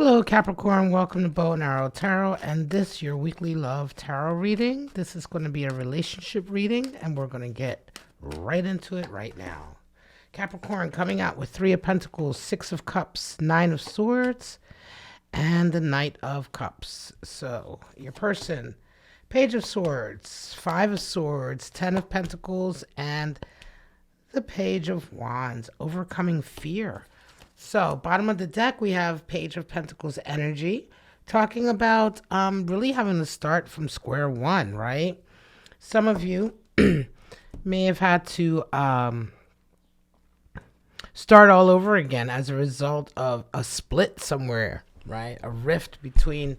Hello, Capricorn. Welcome to Bow and Arrow Tarot, and this your weekly love tarot reading. This is going to be a relationship reading, and we're going to get right into it right now. Capricorn coming out with Three of Pentacles, Six of Cups, Nine of Swords, and the Knight of Cups. So, your person, Page of Swords, Five of Swords, Ten of Pentacles, and the Page of Wands, overcoming fear. So, bottom of the deck, we have Page of Pentacles energy, talking about really having to start from square one, right? Some of you may have had to start all over again as a result of a split somewhere, right? A rift between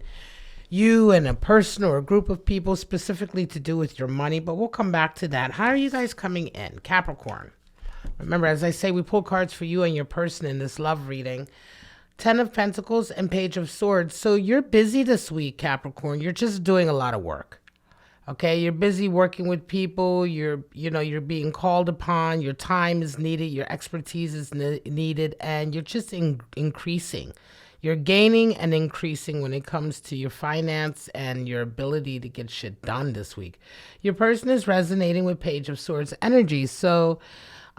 you and a person or a group of people, specifically to do with your money, but we'll come back to that. How are you guys coming in, Capricorn? Remember, as I say, we pull cards for you and your person in this love reading. Ten of Pentacles and Page of Swords. So you're busy this week, Capricorn. You're just doing a lot of work. Okay, you're busy working with people. You're being called upon. Your time is needed. Your expertise is needed, and you're just increasing. You're gaining and increasing when it comes to your finance and your ability to get shit done this week. Your person is resonating with Page of Swords energy. So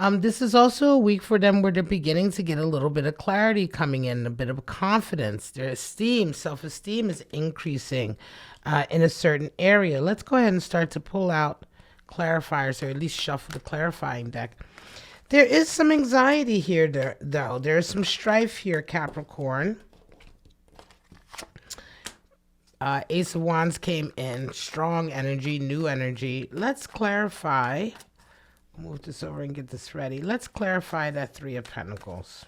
this is also a week for them where they're beginning to get a little bit of clarity coming in, a bit of confidence. Their esteem, self-esteem is increasing in a certain area. Let's go ahead and start to pull out clarifiers, or at least shuffle the clarifying deck. There is some anxiety here, though. There is some strife here, Capricorn. Ace of Wands came in. Strong energy, new energy. Let's clarify. Move this over and get this ready. Let's clarify that Three of Pentacles.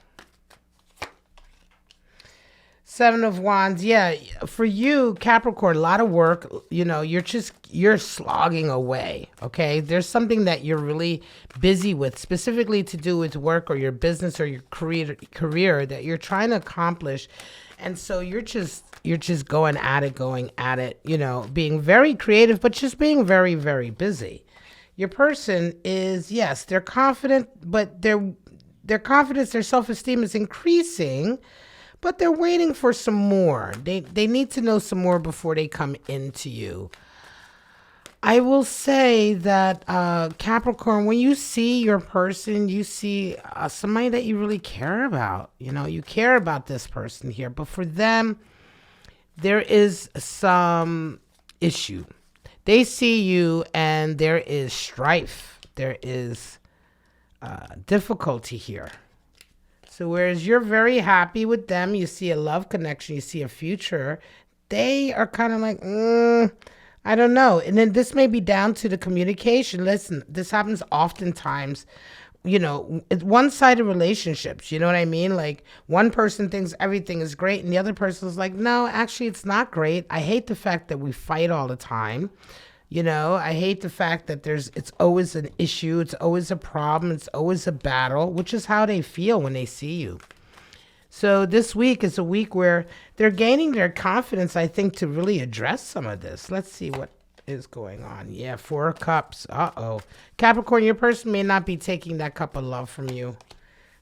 Seven of Wands. Yeah, for you, Capricorn, a lot of work. You're slogging away, okay? There's something that you're really busy with, specifically to do with work or your business or your career that you're trying to accomplish. And so you're just going at it, being very creative, but just being very, very busy. Your person is, yes, they're confident, but their confidence, their self-esteem is increasing, but they're waiting for some more. They need to know some more before they come into you. I will say that, Capricorn, when you see your person, you see somebody that you really care about. You care about this person here, but for them, there is some issue. They see you and there is strife. There is difficulty here. So whereas you're very happy with them, you see a love connection, you see a future, they are kind of like, I don't know. And then this may be down to the communication. Listen, this happens oftentimes, it's one-sided relationships. You know what I mean? Like one person thinks everything is great and the other person is like, no, actually it's not great. I hate the fact that we fight all the time. I hate the fact that it's always an issue. It's always a problem. It's always a battle, which is how they feel when they see you. So this week is a week where they're gaining their confidence, I think, to really address some of this. Let's see what is going on. Yeah, Four of Cups. Uh-oh. Capricorn, your person may not be taking that cup of love from you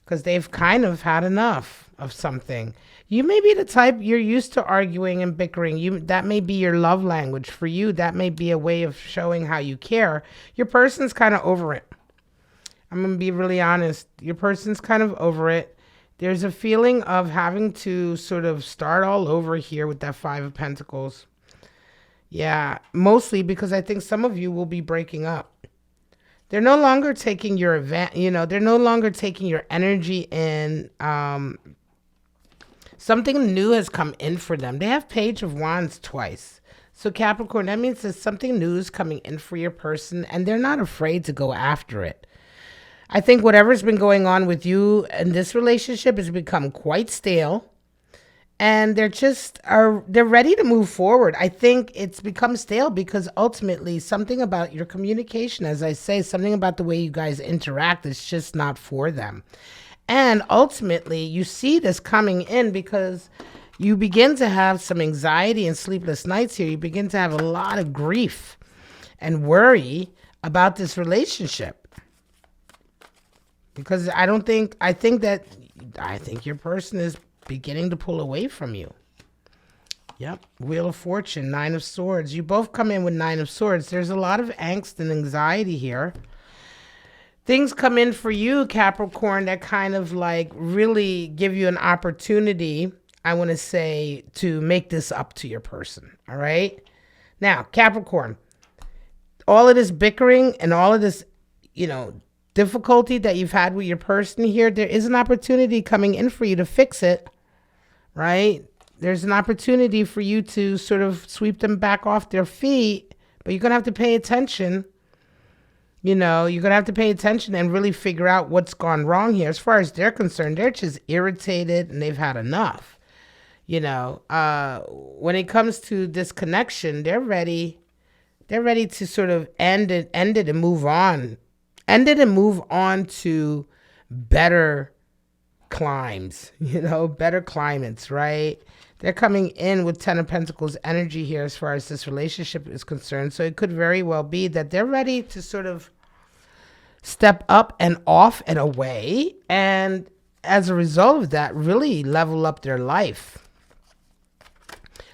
because they've kind of had enough of something. You may be the type, you're used to arguing and bickering. That may be your love language. For you, that may be a way of showing how you care. Your person's kind of over it. I'm going to be really honest. Your person's kind of over it. There's a feeling of having to sort of start all over here with that Five of Pentacles. Yeah, mostly because I think some of you will be breaking up. They're no longer taking your they're no longer taking your energy in. Something new has come in for them. They have Page of Wands twice. So Capricorn, that means there's something new is coming in for your person, and they're not afraid to go after it. I think whatever's been going on with you in this relationship has become quite stale. And they're ready to move forward. I think it's become stale because ultimately something about your communication, as I say, something about the way you guys interact is just not for them. And ultimately you see this coming in because you begin to have some anxiety and sleepless nights here. You begin to have a lot of grief and worry about this relationship. Because I think your person is beginning to pull away from you. Yep. Wheel of Fortune, Nine of Swords. You both come in with Nine of Swords. There's a lot of angst and anxiety here. Things come in for you, Capricorn, that kind of like really give you an opportunity, I want to say, to make this up to your person. All right. Now, Capricorn, all of this bickering and all of this, difficulty that you've had with your person here, there is an opportunity coming in for you to fix it, right? There's an opportunity for you to sort of sweep them back off their feet, but you're going to have to pay attention. You're going to have to pay attention and really figure out what's gone wrong here. As far as they're concerned, they're just irritated and they've had enough. When it comes to this connection, they're ready to sort of end it and move on. End it and move on to better climes, better climates, right? They're coming in with Ten of Pentacles energy here as far as this relationship is concerned. So it could very well be that they're ready to sort of step up and off and away. And as a result of that, really level up their life.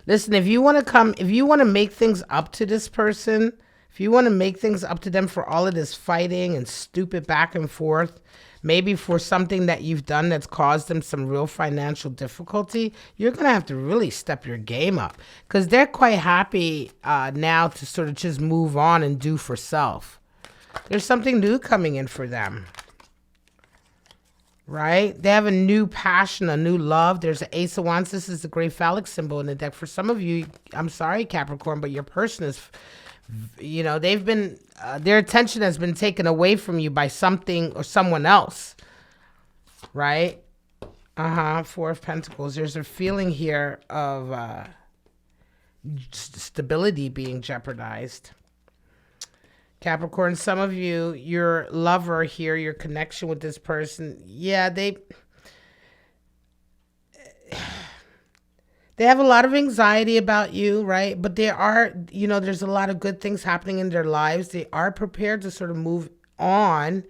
Listen, if you want to make things up to this person, if you want to make things up to them for all of this fighting and stupid back and forth, maybe for something that you've done that's caused them some real financial difficulty, you're going to have to really step your game up, because they're quite happy now to sort of just move on and do for self. There's something new coming in for them, right? They have a new passion, a new love. There's an Ace of Wands. This is the great phallic symbol in the deck. For some of you, I'm sorry, Capricorn, but your person is... they've been, their attention has been taken away from you by something or someone else, right? Four of Pentacles. There's a feeling here of stability being jeopardized. Capricorn, some of you, your lover here, your connection with this person, they have a lot of anxiety about you, right? But they are, there's a lot of good things happening in their lives. They are prepared to sort of move on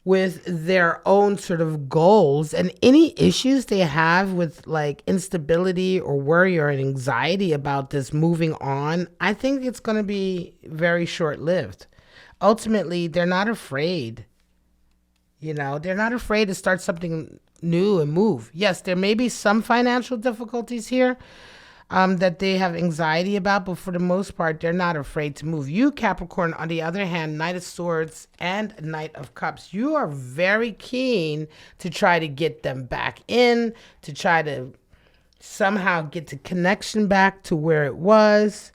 with their own sort of goals. And any issues they have with like instability or worry or anxiety about this moving on, I think it's going to be very short-lived. Ultimately, they're not afraid. They're not afraid to start something new and move. Yes, there may be some financial difficulties here that they have anxiety about, but for the most part, they're not afraid to move. You, Capricorn, on the other hand, Knight of Swords and Knight of Cups, you are very keen to try to get them back in, to try to somehow get the connection back to where it was,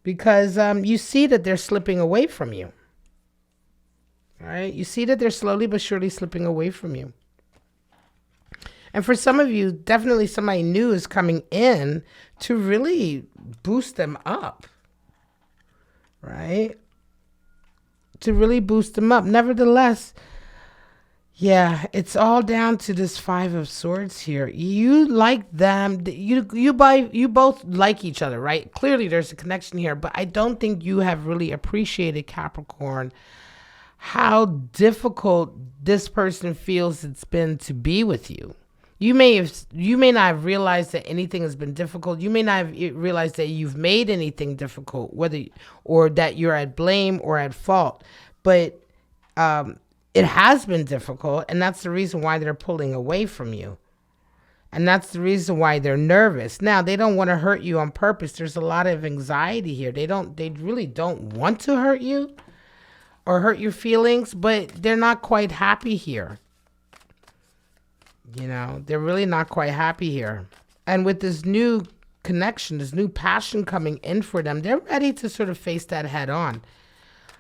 because you see that they're slipping away from you. All right? You see that they're slowly but surely slipping away from you. And for some of you, definitely somebody new is coming in to really boost them up, right? To really boost them up. Nevertheless, it's all down to this Five of Swords here. You like them. You both like each other, right? Clearly, there's a connection here, but I don't think you have really appreciated, Capricorn, how difficult this person feels it's been to be with you. You may not have realized that anything has been difficult. You may not have realized that you've made anything difficult, or that you're at blame or at fault. But it has been difficult, and that's the reason why they're pulling away from you. And that's the reason why they're nervous. Now, they don't want to hurt you on purpose. There's a lot of anxiety here. They really don't want to hurt you or hurt your feelings, but they're not quite happy here. They're really not quite happy here. And with this new connection, this new passion coming in for them, they're ready to sort of face that head on.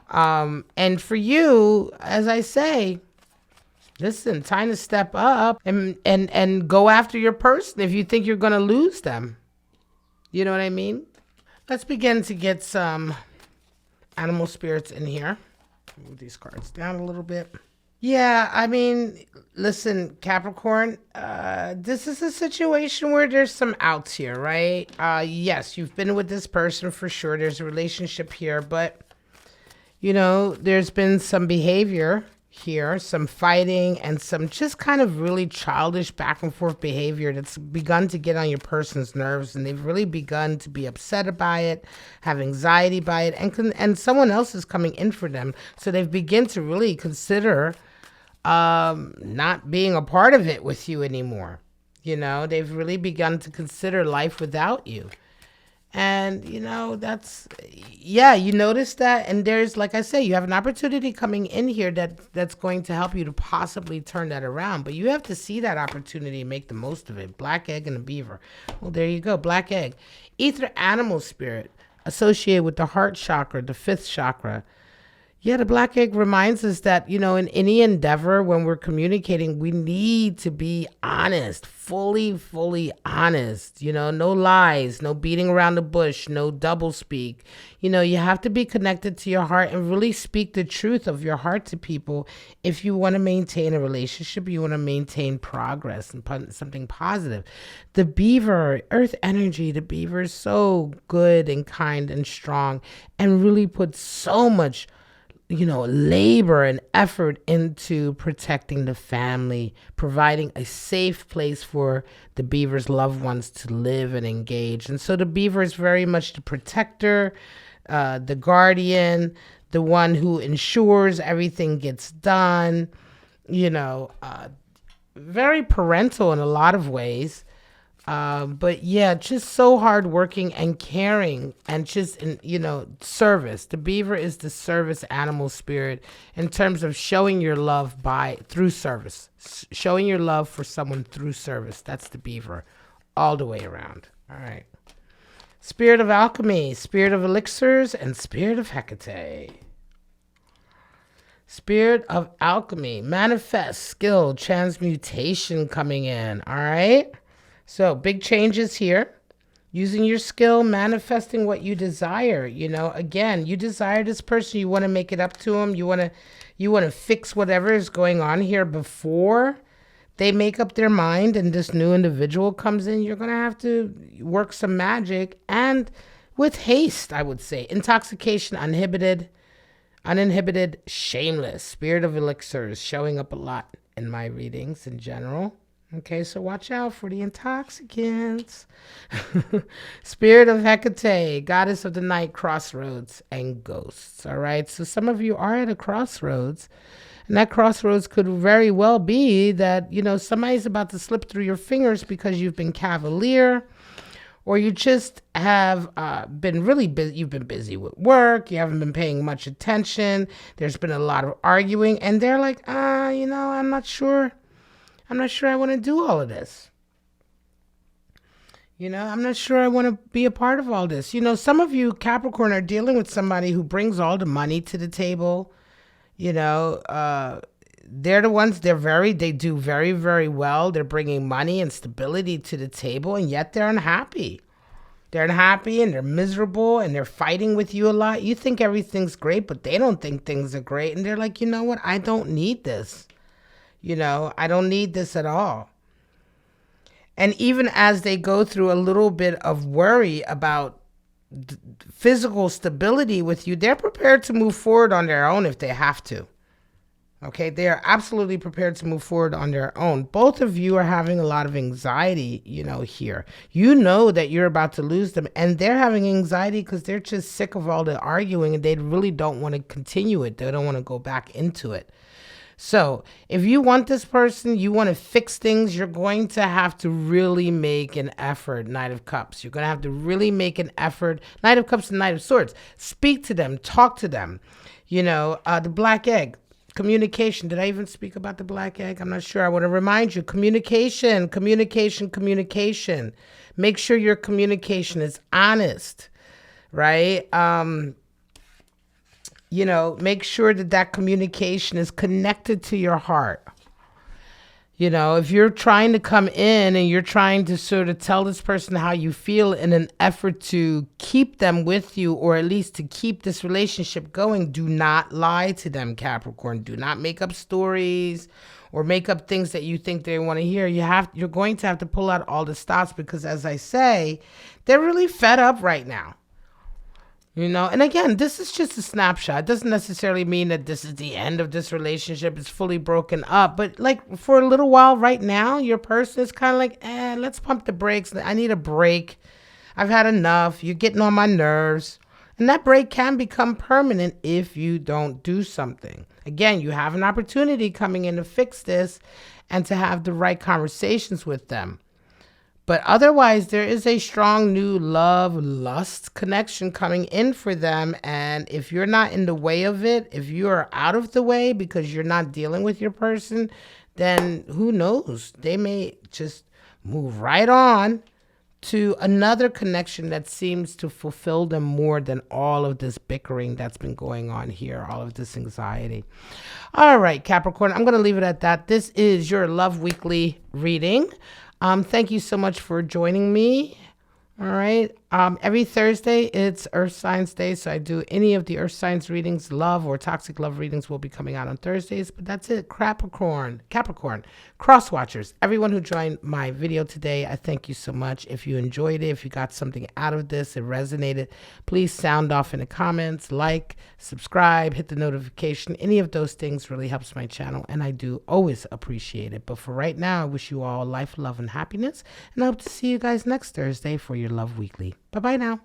And for you, as I say, listen, time to step up and go after your person if you think you're going to lose them. You know what I mean? Let's begin to get some animal spirits in here. Move these cards down a little bit. Yeah, I mean, listen, Capricorn, this is a situation where there's some outs here, right? Yes, you've been with this person for sure. There's a relationship here, but, there's been some behavior here, some fighting and some just kind of really childish back and forth behavior that's begun to get on your person's nerves, and they've really begun to be upset by it, have anxiety by it, and someone else is coming in for them, so they've begun to really consider not being a part of it with you anymore. They've really begun to consider life without you. And, you notice that. And there's, like I say, you have an opportunity coming in here that's going to help you to possibly turn that around. But you have to see that opportunity and make the most of it. Black egg and a beaver. Well, there you go. Black egg. Ether animal spirit associated with the heart chakra, the fifth chakra. Yeah, the black egg reminds us that, in any endeavor, when we're communicating, we need to be honest, fully honest, no lies, no beating around the bush, no double speak. You have to be connected to your heart and really speak the truth of your heart to people if you want to maintain a relationship, you want to maintain progress and something positive. The beaver, earth energy, the beaver is so good and kind and strong and really puts so much labor and effort into protecting the family, providing a safe place for the beaver's loved ones to live and engage. And so the beaver is very much the protector, the guardian, the one who ensures everything gets done, very parental in a lot of ways. But yeah, just so hardworking and caring and just, service. The beaver is the service animal spirit in terms of showing your love through service, showing your love for someone through service. That's the beaver all the way around. All right. Spirit of alchemy, spirit of elixirs, and spirit of Hecate. Spirit of alchemy, manifest, skill, transmutation coming in. All right. So big changes here, using your skill, manifesting what you desire. Again, you desire this person, you want to make it up to them. You want to fix whatever is going on here before they make up their mind and this new individual comes in. You're going to have to work some magic and with haste, I would say. Intoxication, uninhibited, shameless. Spirit of elixirs showing up a lot in my readings in general. Okay, so watch out for the intoxicants. Spirit of Hecate, goddess of the night, crossroads, and ghosts. All right, so some of you are at a crossroads, and that crossroads could very well be that, somebody's about to slip through your fingers because you've been cavalier, or you just have been really busy. You've been busy with work. You haven't been paying much attention. There's been a lot of arguing, and they're like, I'm not sure I want to do all of this. I'm not sure I want to be a part of all this. Some of you Capricorn are dealing with somebody who brings all the money to the table. They're the ones, they do very, very well. They're bringing money and stability to the table, and yet they're unhappy. They're unhappy and they're miserable and they're fighting with you a lot. You think everything's great, but they don't think things are great. And they're like, you know what? I don't need this. I don't need this at all. And even as they go through a little bit of worry about physical stability with you, they're prepared to move forward on their own if they have to. Okay, they are absolutely prepared to move forward on their own. Both of you are having a lot of anxiety, here. That you're about to lose them, and they're having anxiety because they're just sick of all the arguing, and they really don't want to continue it. They don't want to go back into it. So if you want this person, you want to fix things, you're going to have to really make an effort. Knight of Cups. You're going to have to really make an effort. Knight of Cups and Knight of Swords. Speak to them. Talk to them. The black egg. Communication. Did I even speak about the black egg? I'm not sure. I want to remind you. Communication. Make sure your communication is honest. Right? Make sure that communication is connected to your heart. If you're trying to come in and you're trying to sort of tell this person how you feel in an effort to keep them with you, or at least to keep this relationship going, do not lie to them, Capricorn. Do not make up stories or make up things that you think they want to hear. You're going to have to pull out all the stops because, as I say, they're really fed up right now. You know, and again, this is just a snapshot. It doesn't necessarily mean that this is the end of this relationship. It's fully broken up. But like for a little while right now, your person is kind of like, let's pump the brakes. I need a break. I've had enough. You're getting on my nerves. And that break can become permanent if you don't do something. Again, you have an opportunity coming in to fix this and to have the right conversations with them. But otherwise, there is a strong new love, lust connection coming in for them. And if you're not in the way of it, if you are out of the way because you're not dealing with your person, then who knows? They may just move right on to another connection that seems to fulfill them more than all of this bickering that's been going on here, all of this anxiety. All right, Capricorn, I'm going to leave it at that. This is your Love Weekly reading. Thank you so much for joining me. All right. Every Thursday, it's Earth Signs Day. So I do any of the Earth Signs readings. Love or toxic love readings will be coming out on Thursdays. But that's it. Capricorn, cross watchers, everyone who joined my video today, I thank you so much. If you enjoyed it, if you got something out of this, it resonated, please sound off in the comments, like, subscribe, hit the notification. Any of those things really helps my channel. And I do always appreciate it. But for right now, I wish you all life, love, and happiness. And I hope to see you guys next Thursday for your Love Weekly. Bye-bye now.